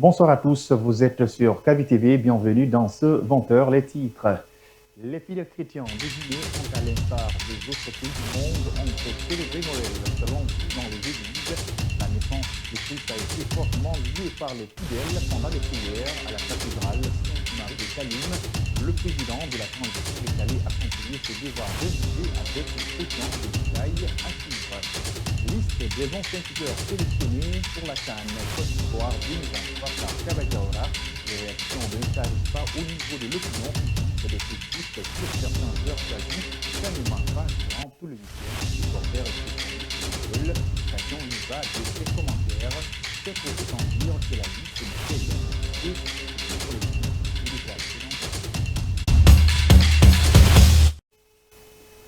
Bonsoir à tous, vous êtes sur Kaby TV, bienvenue dans ce 20h, les titres. Les fidèles chrétiens de Guinée ont, à l'instar des autres pays du monde, ont célébré Noël. Selon dans les églises, la naissance de Christ a été fortement liée par les fidèles pendant les prières à la cathédrale Sainte-Marie de Kalim. Le président de la transition est allé accomplir ses devoirs religieux avec les chrétiens de Bikaï à suivre. Liste des anciens tueurs sélectionnés pour la CAN Côte d'Ivoire 2023 par Kabadiaora. Les réactions ne s'arrivent pas au niveau de l'opinion publique des critiques sur certains joueurs choisis. Ça ne manque pas durant tout le week-end. Supporters et spécialistes de chacun y va de ses commentaires. C'est pour autant dire que la liste n'est pas bien et pour les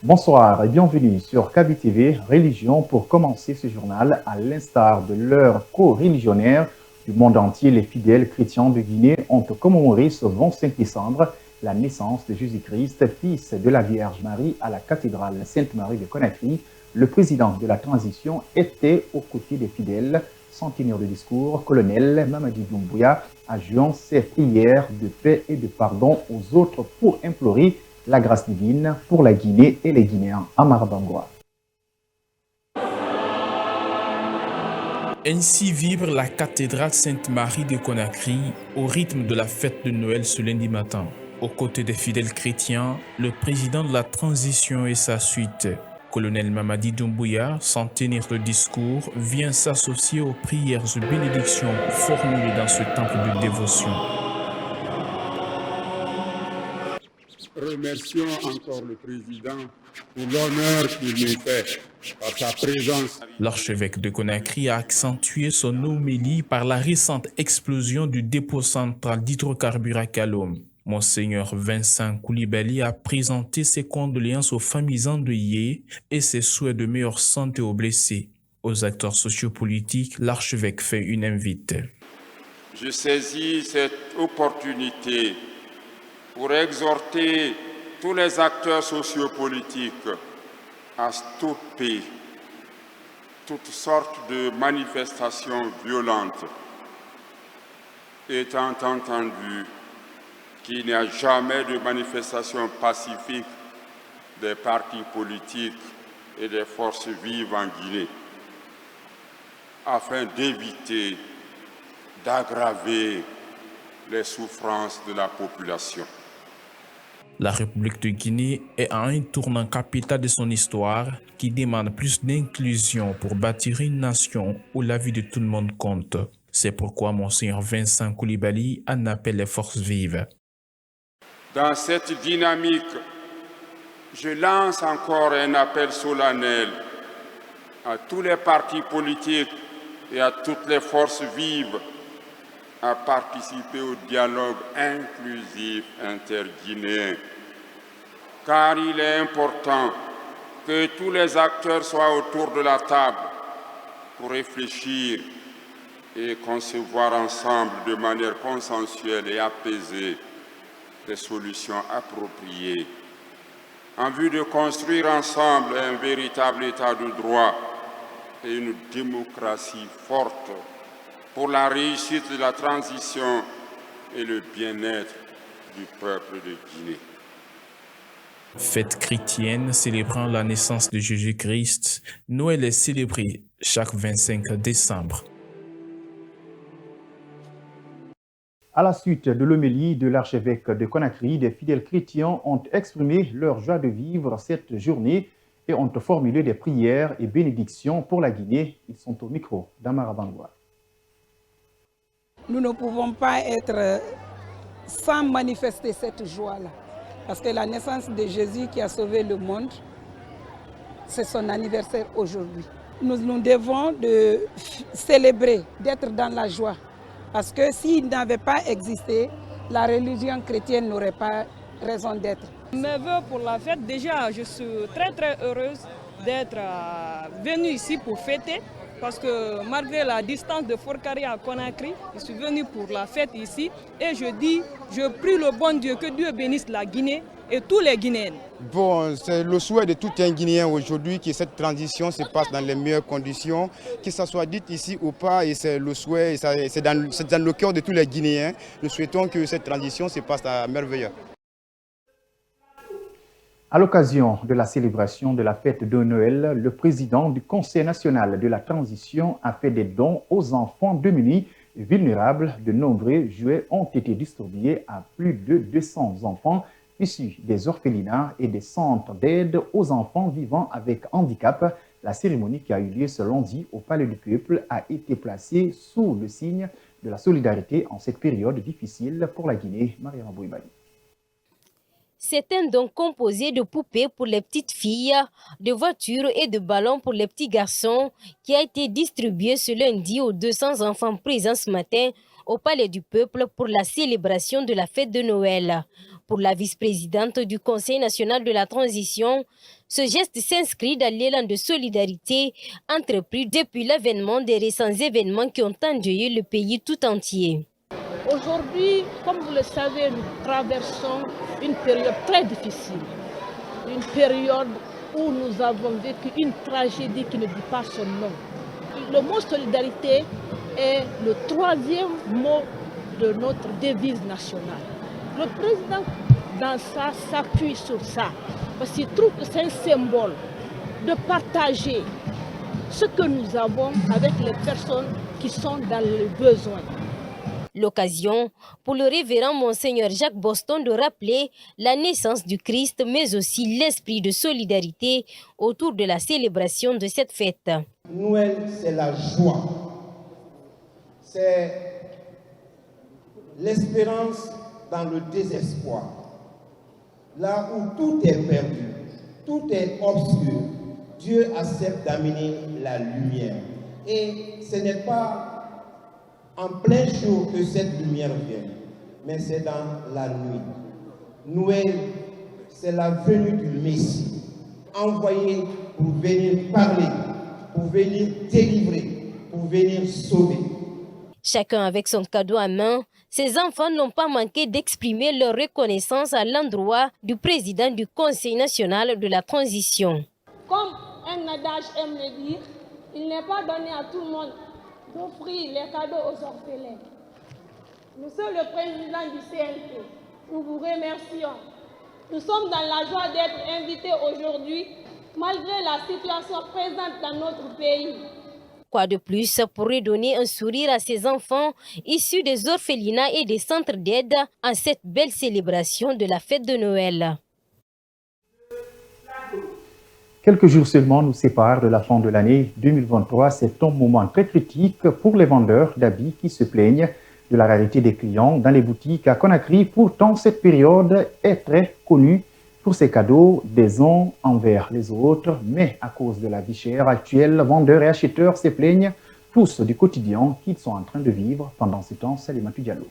Bonsoir et bienvenue sur Kaby TV Religion pour commencer ce journal à l'instar de leurs co-religionnaires du monde entier. Les fidèles chrétiens de Guinée ont commémoré ce 25 décembre la naissance de Jésus-Christ, fils de la Vierge Marie, à la cathédrale Sainte-Marie de Conakry. Le président de la transition était aux côtés des fidèles. Sans tenir de discours, colonel Mamadi Doumbouya a joint ses prières de paix et de pardon aux autres pour implorer la grâce divine pour la Guinée et les Guinéens. Amara Bangoua. Ainsi vibre la cathédrale Sainte-Marie de Conakry au rythme de la fête de Noël ce lundi matin. Aux côtés des fidèles chrétiens, le président de la transition et sa suite, colonel Mamadi Doumbouya, sans tenir de discours, vient s'associer aux prières et bénédictions formulées dans ce temple de dévotion. Remercions encore le président pour l'honneur qu'il nous fait par sa présence. L'archevêque de Conakry a accentué son homélie par la récente explosion du dépôt central d'hydrocarbures à Kalom. Monseigneur Vincent Koulibaly a présenté ses condoléances aux familles endeuillées et ses souhaits de meilleure santé aux blessés. Aux acteurs sociopolitiques, l'archevêque fait une invite. Je saisis cette opportunité pour exhorter tous les acteurs sociopolitiques à stopper toutes sortes de manifestations violentes, étant entendu qu'il n'y a jamais de manifestation pacifique des partis politiques et des forces vives en Guinée, afin d'éviter d'aggraver les souffrances de la population. La République de Guinée est à un tournant capital de son histoire qui demande plus d'inclusion pour bâtir une nation où la vie de tout le monde compte. C'est pourquoi Monseigneur Vincent Koulibaly en appelle les forces vives. Dans cette dynamique, je lance encore un appel solennel à tous les partis politiques et à toutes les forces vives à participer au dialogue inclusif interguinéen, car il est important que tous les acteurs soient autour de la table pour réfléchir et concevoir ensemble de manière consensuelle et apaisée des solutions appropriées en vue de construire ensemble un véritable état de droit et une démocratie forte pour la réussite de la transition et le bien-être du peuple de Guinée. Fête chrétienne célébrant la naissance de Jésus-Christ, Noël est célébré chaque 25 décembre. À la suite de l'homélie de l'archevêque de Conakry, des fidèles chrétiens ont exprimé leur joie de vivre cette journée et ont formulé des prières et bénédictions pour la Guinée. Ils sont au micro d'Amara Bangoua. Nous ne pouvons pas être sans manifester cette joie-là. Parce que la naissance de Jésus qui a sauvé le monde, c'est son anniversaire aujourd'hui. Nous devons de célébrer, d'être dans la joie. Parce que s'il n'avait pas existé, la religion chrétienne n'aurait pas raison d'être. Mes vœux pour la fête, déjà, je suis très heureuse d'être venue ici pour fêter. Parce que malgré la distance de Forcari à Conakry, je suis venu pour la fête ici et je dis, je prie le bon Dieu, que Dieu bénisse la Guinée, et tous les Guinéens. Bon, c'est le souhait de tout un Guinéen aujourd'hui que cette transition se passe dans les meilleures conditions, que ça soit dit ici ou pas, et c'est le souhait, c'est dans le cœur de tous les Guinéens. Nous souhaitons que cette transition se passe à merveille. À l'occasion de la célébration de la fête de Noël, le président du Conseil national de la transition a fait des dons aux enfants démunis et vulnérables. De nombreux jouets ont été distribués à plus de 200 enfants issus des orphelinats et des centres d'aide aux enfants vivant avec handicap. La cérémonie qui a eu lieu ce lundi au Palais du Peuple a été placée sous le signe de la solidarité en cette période difficile pour la Guinée. Mariama Bouibali. C'est un don composé de poupées pour les petites filles, de voitures et de ballons pour les petits garçons qui a été distribué ce lundi aux 200 enfants présents ce matin au Palais du Peuple pour la célébration de la fête de Noël. Pour la vice-présidente du Conseil national de la transition, ce geste s'inscrit dans l'élan de solidarité entrepris depuis l'avènement des récents événements qui ont endeuillé le pays tout entier. Aujourd'hui, comme vous le savez, nous traversons une période très difficile, une période où nous avons vécu une tragédie qui ne dit pas son nom. Le mot solidarité est le troisième mot de notre devise nationale. Le président, dans ça, s'appuie sur ça, parce qu'il trouve que c'est un symbole de partager ce que nous avons avec les personnes qui sont dans le besoin. L'occasion pour le révérend Monseigneur Jacques Boston de rappeler la naissance du Christ, mais aussi l'esprit de solidarité autour de la célébration de cette fête. Noël, c'est la joie, c'est l'espérance dans le désespoir. Là où tout est perdu, tout est obscur, Dieu accepte d'amener la lumière. Et ce n'est pas en plein jour que cette lumière vient, mais c'est dans la nuit. Noël, c'est la venue du Messie, envoyé pour venir parler, pour venir délivrer, pour venir sauver. Chacun avec son cadeau à main, ces enfants n'ont pas manqué d'exprimer leur reconnaissance à l'endroit du président du Conseil national de la transition. Comme un adage aime le dire, il n'est pas donné à tout le monde d'offrir les cadeaux aux orphelins. Monsieur le président du CNP, nous vous remercions. Nous sommes dans la joie d'être invités aujourd'hui, malgré la situation présente dans notre pays. Quoi de plus pour redonner un sourire à ces enfants issus des orphelinats et des centres d'aide en cette belle célébration de la fête de Noël. Quelques jours seulement nous séparent de la fin de l'année 2023. C'est un moment très critique pour les vendeurs d'habits qui se plaignent de la rareté des clients dans les boutiques à Conakry. Pourtant, cette période est très connue pour ses cadeaux des uns envers les autres. Mais à cause de la vie chère actuelle, vendeurs et acheteurs se plaignent tous du quotidien qu'ils sont en train de vivre pendant ce temps. Salimatu Diallo.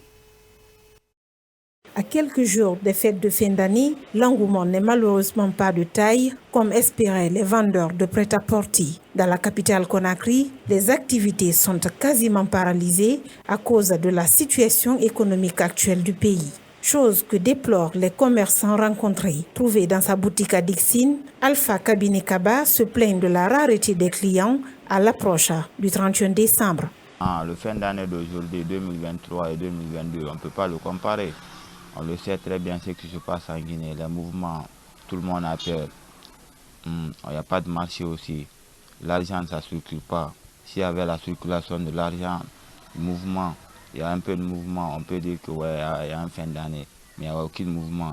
À quelques jours des fêtes de fin d'année, l'engouement n'est malheureusement pas de taille, comme espéraient les vendeurs de prêt-à-porter. Dans la capitale Conakry, les activités sont quasiment paralysées à cause de la situation économique actuelle du pays. Chose que déplorent les commerçants rencontrés. Trouvé dans sa boutique à Dixine, Alpha Kabine Kaba se plaint de la rareté des clients à l'approche du 31 décembre. Le fin d'année d'aujourd'hui, 2023 et 2022, on ne peut pas le comparer. On le sait très bien ce qui se passe en Guinée, les mouvements, tout le monde a peur. Il n'y a pas de marché aussi. L'argent, ça ne circule pas. S'il y avait la circulation de l'argent, le mouvement, il y a un peu de mouvement, on peut dire qu'il ouais, y a une fin d'année, mais il n'y a aucun mouvement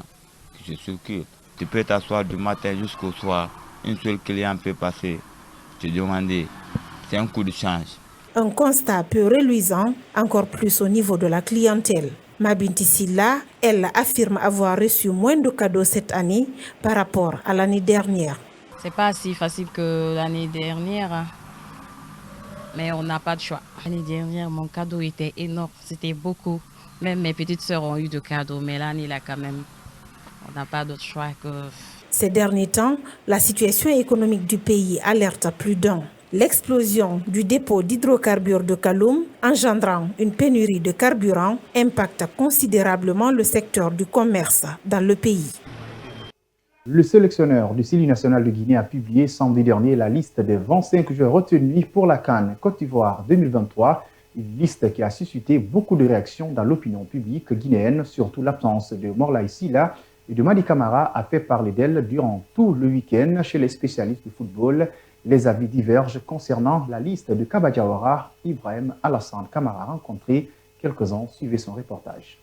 qui se circule. Tu peux t'asseoir du matin jusqu'au soir, un seul client peut passer, te demander, c'est un coup de change. Un constat peu reluisant, encore plus au niveau de la clientèle. Mabinti Silla, elle affirme avoir reçu moins de cadeaux cette année par rapport à l'année dernière. C'est pas si facile que l'année dernière, mais on n'a pas de choix. L'année dernière, mon cadeau était énorme, c'était beaucoup. Même mes petites sœurs ont eu de cadeaux, mais l'année là quand même, on n'a pas d'autre choix que... Ces derniers temps, la situation économique du pays alerte plus d'un. L'explosion du dépôt d'hydrocarbures de Kaloum, engendrant une pénurie de carburant, impacte considérablement le secteur du commerce dans le pays. Le sélectionneur du CELI national de Guinée a publié samedi dernier la liste des 25 joueurs retenus pour la CAN Côte d'Ivoire 2023. Une liste qui a suscité beaucoup de réactions dans l'opinion publique guinéenne, surtout l'absence de Morlaye Sylla et de Madi Camara a fait parler d'elle durant tout le week-end chez les spécialistes du football. Les avis divergent concernant la liste de Kaba Diawara. Ibrahim Alassane Camara a rencontré quelques-uns. Suivez son reportage.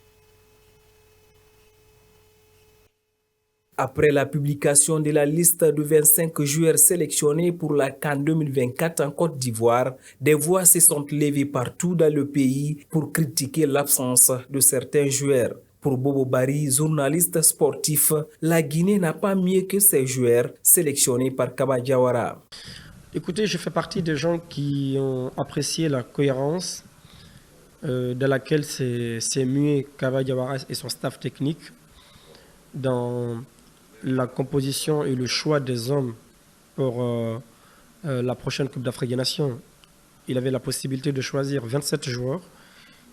Après la publication de la liste de 25 joueurs sélectionnés pour la CAN 2024 en Côte d'Ivoire, des voix se sont levées partout dans le pays pour critiquer l'absence de certains joueurs. Pour Bobo Bari, journaliste sportif, la Guinée n'a pas mieux que ses joueurs sélectionnés par Kaba Diawara. Écoutez, je fais partie des gens qui ont apprécié la cohérence de laquelle s'est mué Kaba Diawara et son staff technique dans la composition et le choix des hommes pour la prochaine Coupe d'Afrique des Nations. Il avait la possibilité de choisir 27 joueurs.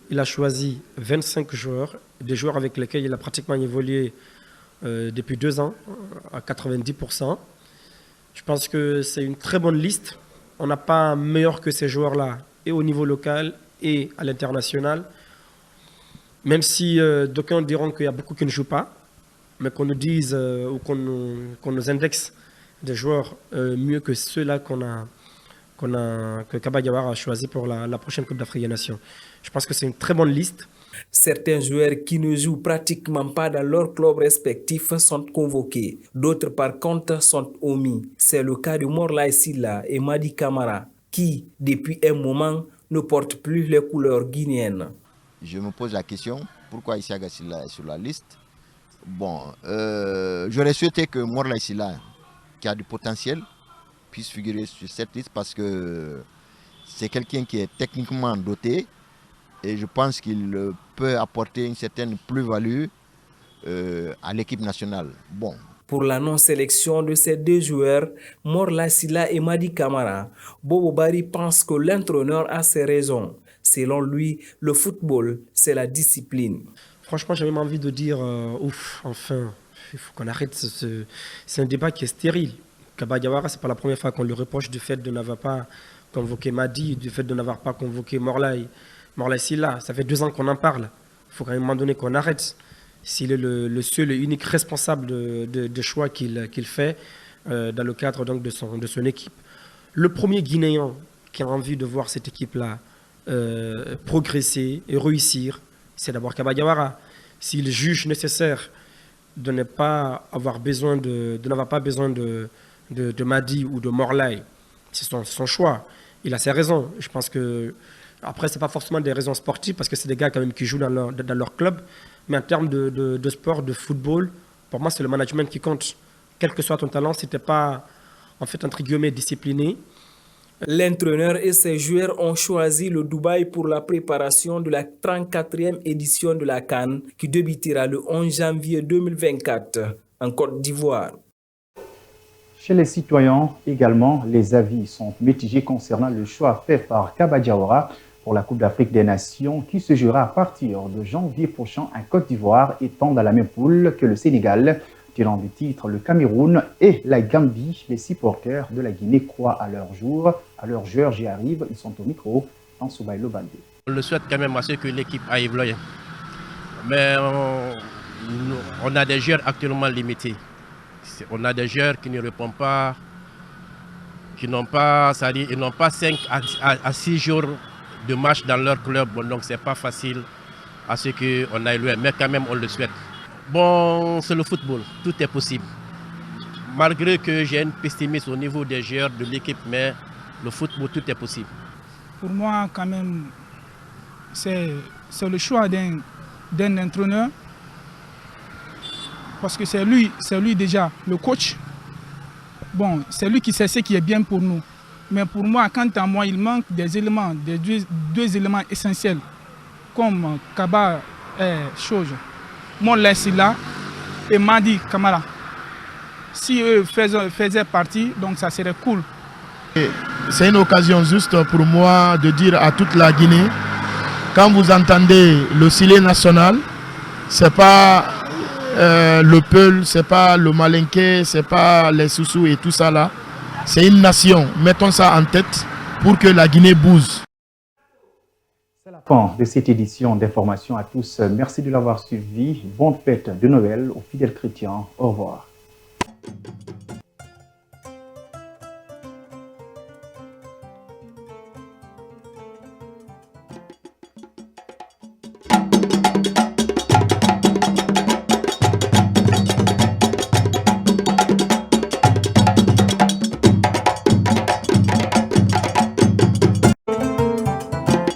Il a choisi 25 joueurs, des joueurs avec lesquels il a pratiquement évolué depuis 2 ans, à 90%. Je pense que c'est une très bonne liste. On n'a pas meilleur que ces joueurs-là, et au niveau local et à l'international. Même si d'aucuns diront qu'il y a beaucoup qui ne jouent pas, mais qu'on nous dise ou qu'on nous indexe des joueurs mieux que ceux-là que Kaba Diawara a choisi pour la prochaine Coupe d'Afrique des Nations. Je pense que c'est une très bonne liste. Certains joueurs qui ne jouent pratiquement pas dans leur club respectif sont convoqués. D'autres, par contre, sont omis. C'est le cas de Morlaye Sylla et Madi Camara, qui, depuis un moment, ne portent plus les couleurs guinéennes. Je me pose la question, pourquoi Isiaga Sylla est sur la liste? Bon, j'aurais souhaité que Morlaye Sylla, qui a du potentiel, puisse figurer sur cette liste parce que c'est quelqu'un qui est techniquement doté et je pense qu'il peut apporter une certaine plus-value à l'équipe nationale. Bon. Pour la non-sélection de ces 2 joueurs, Morlaye Sylla et Madi Camara, Bobo Bari pense que l'entraîneur a ses raisons. Selon lui, le football, c'est la discipline. Franchement, j'ai même envie de dire, ouf, enfin, il faut qu'on arrête. C'est un débat qui est stérile. Kaba Diawara, ce n'est pas la première fois qu'on lui reproche du fait de n'avoir pas convoqué Madi, du fait de n'avoir pas convoqué Morlaye Sylla. Ça fait 2 ans qu'on en parle. Il faut quand même à un moment donné qu'on arrête. S'il est le seul et unique responsable de choix qu'il fait dans le cadre donc, de son équipe. Le premier Guinéen qui a envie de voir cette équipe-là progresser et réussir, c'est d'abord Kaba Diawara. S'il juge nécessaire de ne pas avoir besoin de Madi ou de Morlaye, c'est son choix. Il a ses raisons. Je pense que après, c'est pas forcément des raisons sportives parce que c'est des gars quand même qui jouent dans leur club. Mais en termes de sport, de football, pour moi, c'est le management qui compte. Quel que soit ton talent, si t'es pas en fait entre guillemets discipliné. L'entraîneur et ses joueurs ont choisi le Dubaï pour la préparation de la 34e édition de la CAN qui débutera le 11 janvier 2024 en Côte d'Ivoire. Chez les citoyens également, les avis sont mitigés concernant le choix fait par Kaba Diawara pour la Coupe d'Afrique des Nations qui se jouera à partir de janvier prochain en Côte d'Ivoire, étant dans la même poule que le Sénégal. Tirant du titre, le Cameroun et la Gambie, les supporters de la Guinée croient à leur joueur, j'y arrive, ils sont au micro, dans Soubaïlo Baldé. On le souhaite quand même à ce que l'équipe aille loin. Mais on a des joueurs actuellement limités. On a des joueurs qui ne répondent pas, qui n'ont pas 5 à 6 jours de match dans leur club. Bon, donc c'est pas facile à ce qu'on aille loin, mais quand même on le souhaite. Bon, c'est le football, tout est possible. Malgré que j'ai une pessimisme au niveau des joueurs de l'équipe, mais le football, tout est possible. Pour moi, quand même, c'est le choix d'un entraîneur. Parce que c'est lui déjà, le coach. Bon, c'est lui qui sait ce qui est bien pour nous. Mais pour moi, quant à moi, il manque des éléments, des deux éléments essentiels, comme Kaba Chose, Morlaye Sylla et Madi Camara. Si eux faisaient partie, donc ça serait cool. C'est une occasion juste pour moi de dire à toute la Guinée, quand vous entendez le CELI national, c'est pas le Peul, c'est pas le Malinké, c'est pas les Soussous et tout ça là. C'est une nation. Mettons ça en tête pour que la Guinée bouge. C'est la fin de cette édition d'information à tous. Merci de l'avoir suivi. Bonne fête de Noël aux fidèles chrétiens. Au revoir.